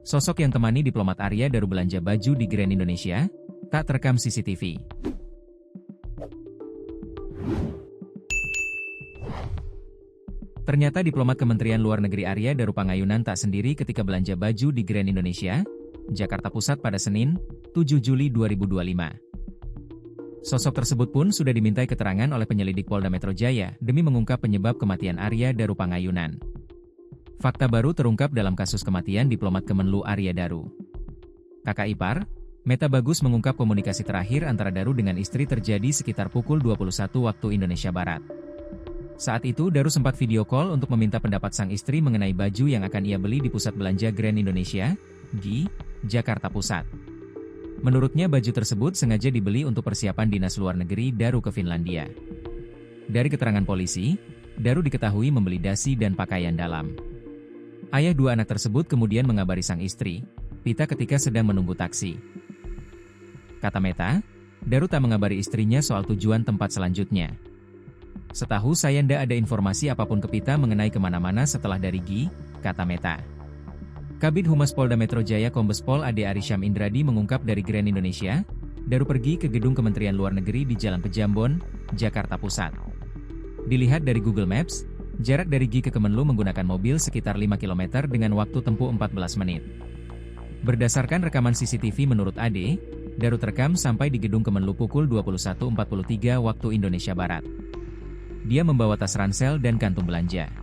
Sosok yang temani diplomat Arya Daru belanja baju di Grand Indonesia, tak terekam CCTV. Ternyata diplomat Kementerian Luar Negeri Arya Daru Pangayunan tak sendiri ketika belanja baju di Grand Indonesia, Jakarta Pusat pada Senin, 7 Juli 2025. Sosok tersebut pun sudah dimintai keterangan oleh penyelidik Polda Metro Jaya demi mengungkap penyebab kematian Arya Daru Pangayunan. Fakta baru terungkap dalam kasus kematian diplomat Kemenlu Arya Daru. Kakak ipar, Meta Bagus mengungkap komunikasi terakhir antara Daru dengan istri terjadi sekitar pukul 21 waktu Indonesia Barat. Saat itu Daru sempat video call untuk meminta pendapat sang istri mengenai baju yang akan ia beli di pusat belanja Grand Indonesia, di Jakarta Pusat. Menurutnya baju tersebut sengaja dibeli untuk persiapan dinas luar negeri Daru ke Finlandia. Dari keterangan polisi, Daru diketahui membeli dasi dan pakaian dalam. Ayah dua anak tersebut kemudian mengabari sang istri, Pita ketika sedang menunggu taksi. Kata Meta, Daru tak mengabari istrinya soal tujuan tempat selanjutnya. Setahu saya ndak ada informasi apapun ke Pita mengenai kemana-mana setelah dari Gi, kata Meta. Kabid Humas Polda Metro Jaya Kombes Pol Ade Arysyam Indradi mengungkap dari Grand Indonesia, Daru pergi ke gedung Kementerian Luar Negeri di Jalan Pejambon, Jakarta Pusat. Dilihat dari Google Maps, jarak dari Gi ke Kemenlu menggunakan mobil sekitar 5 km dengan waktu tempuh 14 menit. Berdasarkan rekaman CCTV menurut Ade, Daru terekam sampai di gedung Kemenlu pukul 21.43 waktu Indonesia Barat. Dia membawa tas ransel dan kantung belanja.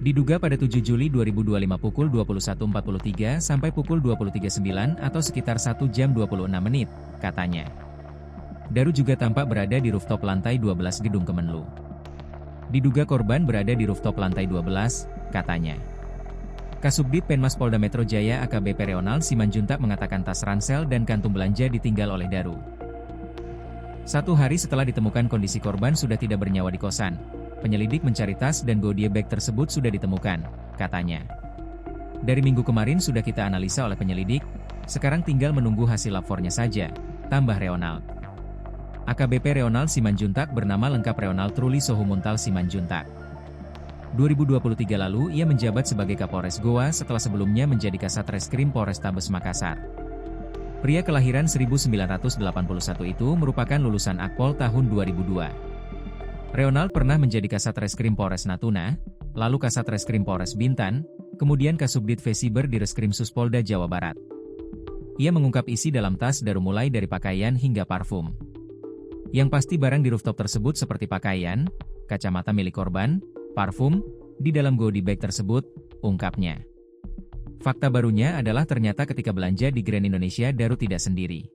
Diduga pada 7 Juli 2025 pukul 21.43 sampai pukul 23.09 atau sekitar 1 jam 26 menit, katanya. Daru juga tampak berada di rooftop lantai 12 gedung Kemenlu. Diduga korban berada di rooftop lantai 12, katanya. Kasubdit Penmas Polda Metro Jaya AKBP Reonald Simanjuntak mengatakan tas ransel dan kantung belanja ditinggal oleh Daru. 1 hari setelah ditemukan kondisi korban sudah tidak bernyawa di kosan, penyelidik mencari tas dan godiya bag tersebut sudah ditemukan, katanya. Dari minggu kemarin sudah kita analisa oleh penyelidik, sekarang tinggal menunggu hasil lapornya saja, tambah Reonald. AKBP Reonald Simanjuntak bernama lengkap Reonald Truli Sohumuntal Simanjuntak. 2023 lalu ia menjabat sebagai Kapolres Goa setelah sebelumnya menjadi Kasat Reskrim Polrestabes Makassar. Pria kelahiran 1981 itu merupakan lulusan Akpol tahun 2002. Reonald pernah menjadi Kasat Reskrim Polres Natuna, lalu Kasat Reskrim Polres Bintan, kemudian Kasubdit Vesiber di Reskrim Suspolda Jawa Barat. Ia mengungkap isi dalam tas Daru mulai dari pakaian hingga parfum. Yang pasti barang di rooftop tersebut seperti pakaian, kacamata milik korban, parfum, di dalam godi bag tersebut, ungkapnya. Fakta barunya adalah ternyata ketika belanja di Grand Indonesia Daru tidak sendiri.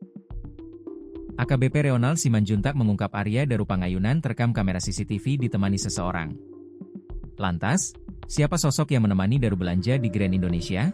AKBP Reonald Simanjuntak mengungkap Arya Daru Pangayunan terekam kamera CCTV ditemani seseorang. Lantas, siapa sosok yang menemani Daru belanja di Grand Indonesia?